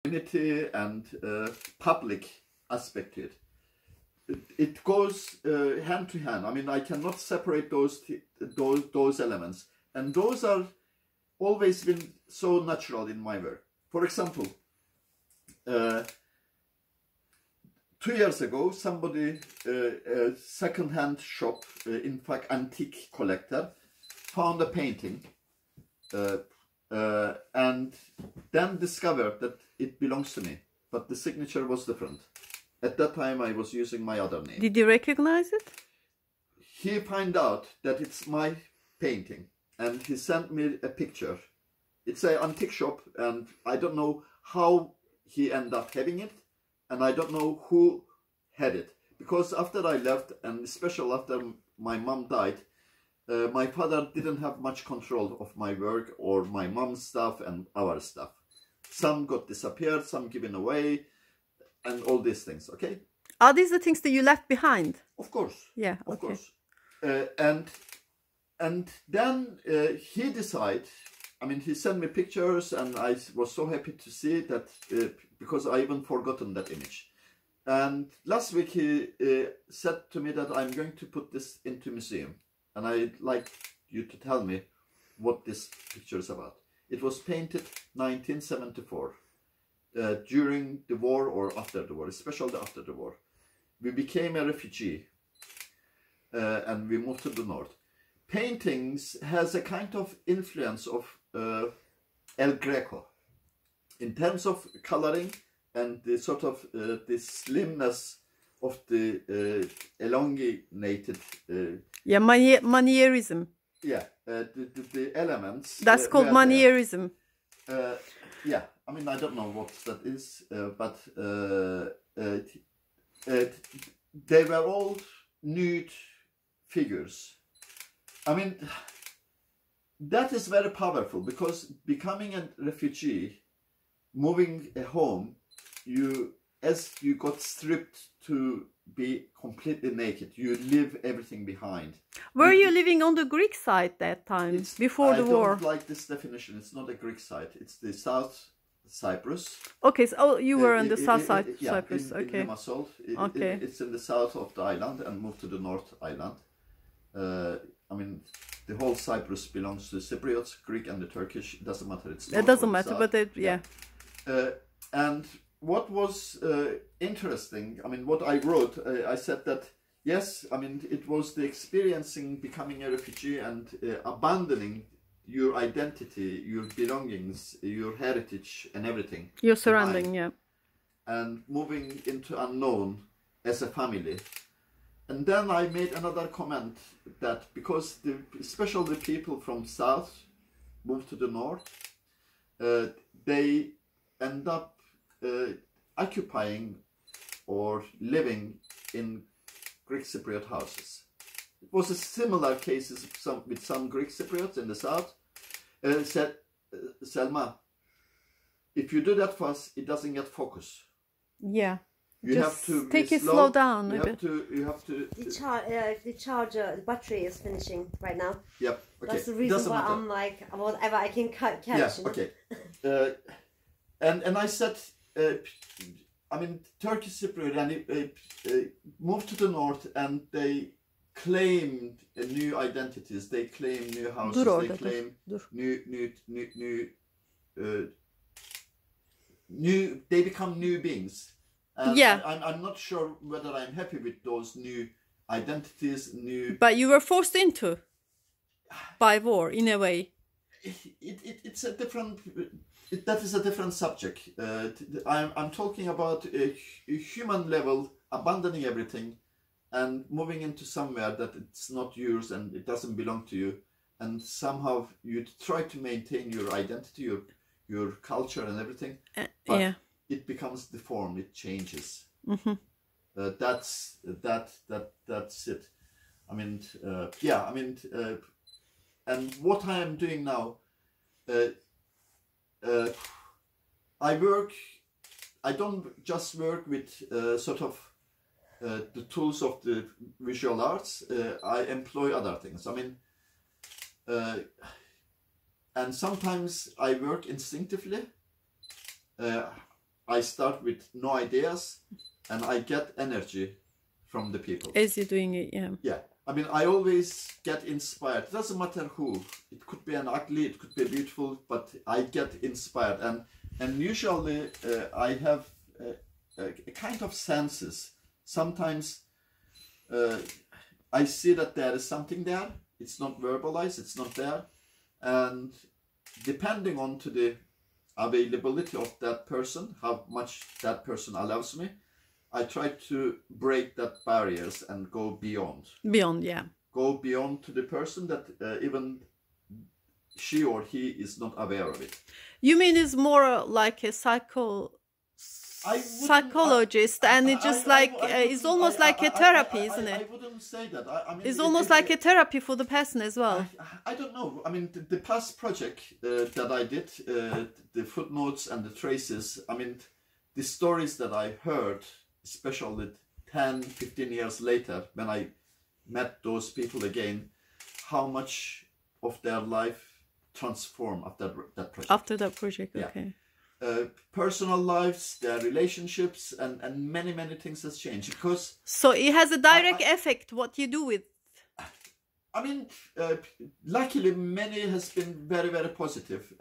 community and public aspect to it. It goes hand to hand. I mean, I cannot separate those elements, and those are always been so natural in my work. For example, 2 years ago, somebody, a second-hand shop, in fact, antique collector, found a painting and then discovered that it belongs to me, but the signature was different. At that time, I was using my other name. Did you recognize it? He found out that it's my painting, and he sent me a picture. It's an antique shop, and I don't know how he ended up having it, and I don't know who had it. Because after I left, and especially after my mom died, my father didn't have much control of my work or my mom's stuff and our stuff. Some got disappeared, some given away, and all these things, okay? Are these the things that you left behind? Of course. Yeah, okay. Of course. And then he decided, I mean, he sent me pictures, and I was so happy to see that, because I even forgotten that image. And last week he said to me that I'm going to put this into museum, and I'd like you to tell me what this picture is about. It was painted 1974, during the war or after the war, especially after the war. We became a refugee, and we moved to the north. Paintings has a kind of influence of El Greco in terms of coloring and the sort of the slimness of the elongated. Yeah, Manierism. Yeah, the elements. That's called Manierism. Yeah, I mean, I don't know what that is, but they were all nude figures. I mean, that is very powerful, because becoming a refugee, moving home, as you got stripped to be completely naked, you leave everything behind. Were you living on the Greek side that time, before the war? I don't like this definition. It's not a Greek side. It's the South Cyprus. Okay, so you were on the south side of yeah, Cyprus. Okay. In Limassol. Okay. It's in the south of the island, and moved to the North Island. I mean, the whole Cyprus belongs to the Cypriots, Greek and the Turkish. It doesn't matter. It doesn't matter, but yeah. And what was interesting, I mean, what I wrote, I said that, yes, I mean, it was the experiencing becoming a refugee and abandoning your identity, your belongings, your heritage and everything. Your surrounding, yeah. And moving into unknown as a family. And then I made another comment that because especially the people from south moved to the north, they end up occupying or living in Greek Cypriot houses. It was a similar cases with some Greek Cypriots in the south. Said, Selma, if you do that fast, it doesn't get focus. Yeah. You just have to take it slow down you a bit. You have to. The charger, the battery is finishing right now. Yep. Okay. That's the reason why I'm like, whatever I can catch. Yeah. Okay. And I said, I mean, Turkish Cypriot, and moved to the north, and they claimed new identities. They claim new houses. They claim new. They become new beings. And yeah. I'm not sure whether I'm happy with those new identities, But you were forced into by war, in a way. It's a different. That is a different subject. I'm talking about a human level, abandoning everything, and moving into somewhere that it's not yours and it doesn't belong to you, and somehow you try to maintain your identity, your culture and everything. But yeah. It becomes deformed. It changes. Mm-hmm. That's it. I mean, yeah. I mean, and what I am doing now, I don't just work with sort of the tools of the visual arts. I employ other things. I mean, and sometimes I work instinctively. I start with no ideas, and I get energy from the people. As you're doing it, yeah. Yeah, I mean, I always get inspired. It doesn't matter who. It could be an ugly, it could be beautiful, but I get inspired, and usually I have a kind of senses. Sometimes I see that there is something there. It's not verbalized. It's not there, and depending on to the availability of that person, how much that person allows me, I try to break that barriers and go beyond. Beyond, yeah. Go beyond to the person that even she or he is not aware of it. You mean it's more like a psychologist, and it's just like it's almost like a therapy, isn't it? I wouldn't say that. I mean, it's almost like a therapy for the person as well. I don't know. I mean, the past project that I did, the footnotes and the traces, I mean, the stories that I heard, especially 10, 15 years later, when I met those people again, how much of their life transformed after that project. After that project, yeah. Okay. Personal lives, their relationships, and many things has changed, because so it has a direct effect what you do with. I mean, luckily many has been very positive.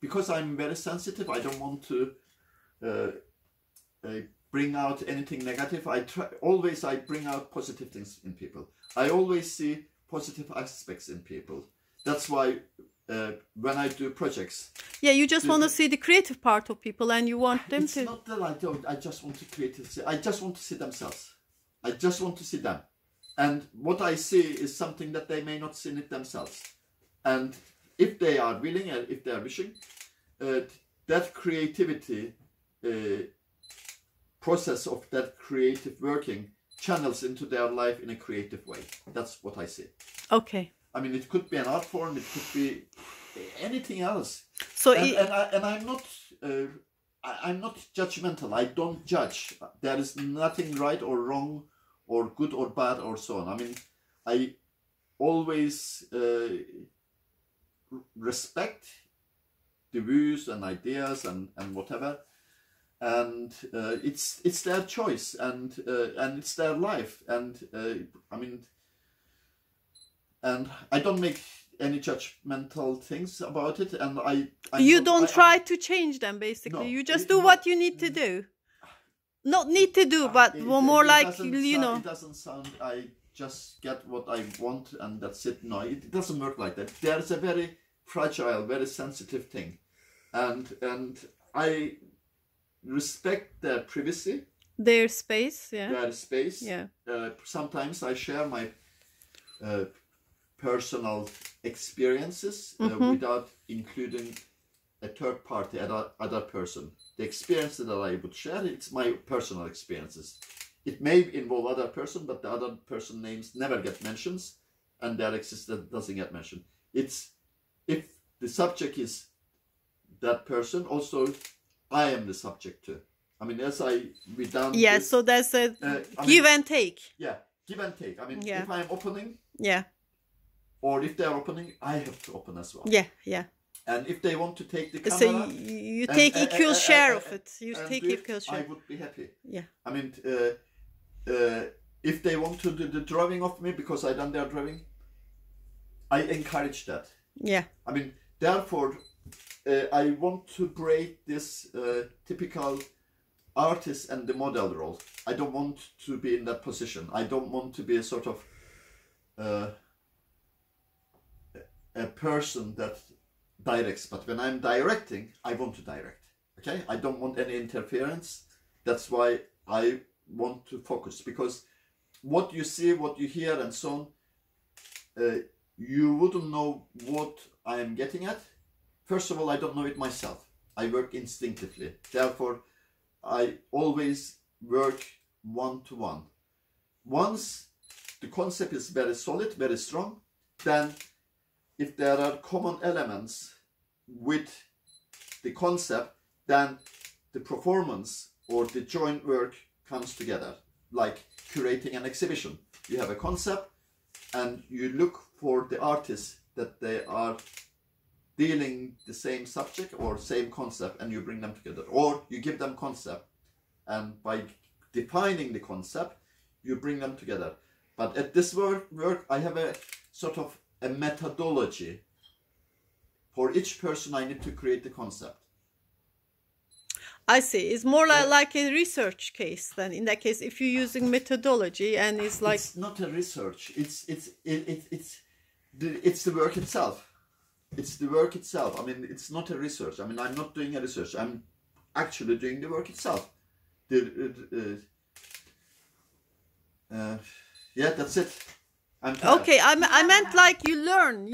Because I'm very sensitive, I don't want to bring out anything negative. I bring out positive things in people. I always see positive aspects in people. That's why when I do projects, yeah, you just want to see the creative part of people, and you want them to. It's not that I don't. I just want to I just want to see themselves. I just want to see them, and what I see is something that they may not see in it themselves. And if they are willing and if they are wishing, that creativity process of that creative working channels into their life in a creative way. That's what I see. Okay. I mean, it could be an art form, it could be anything else. So I'm not judgmental. I don't judge. There is nothing right or wrong or good or bad or so on. I mean, I always respect the views and ideas and whatever, and it's their choice, and it's their life, and I mean. And I don't make any judgmental things about it, and you don't try to change them, basically. No, you just do what you need to do. Not need to do, but more like, you know. It doesn't sound, I just get what I want and that's it. No, it doesn't work like that. There's a very fragile, very sensitive thing. And I respect their privacy. Their space, yeah. Their space. Yeah. Sometimes I share my personal experiences without including a third party, other person. The experience that I would share, it's my personal experiences. It may involve other person, but the other person names never get mentioned, and their existence doesn't get mentioned. It's if the subject is that person, also I am the subject too. I mean, as we done. Yeah, so there's a give and take. Yeah, give and take. I mean, if I'm opening. Yeah. Or if they're opening, I have to open as well. Yeah, yeah. And if they want to take the camera... So you take equal share of it. You take equal share. I would be happy. Yeah. I mean, if they want to do the drawing of me because I done their drawing, I encourage that. Yeah. I mean, therefore, I want to break this typical artist and the model role. I don't want to be in that position. I don't want to be a sort of... a person that directs, but when I'm directing, I want to direct. Okay, I don't want any interference. That's why I want to focus, because what you see, what you hear, and so on, you wouldn't know what I am getting at. First of all, I don't know it myself. I work instinctively. Therefore, I always work one-to-one. Once the concept is very solid, very strong, then if there are common elements with the concept, then the performance or the joint work comes together. Like curating an exhibition. You have a concept and you look for the artists that they are dealing the same subject or same concept, and you bring them together, or you give them concept, and by defining the concept, you bring them together. But at this work, I have a sort of a methodology. For each person, I need to create the concept. I see. It's more like a research case then. In that case, if you're using methodology, and it's like, it's not a research. It's the work itself. It's the work itself. I mean, it's not a research. I mean, I'm not doing a research. I'm actually doing the work itself. Yeah, that's it. okay. I meant like you learn.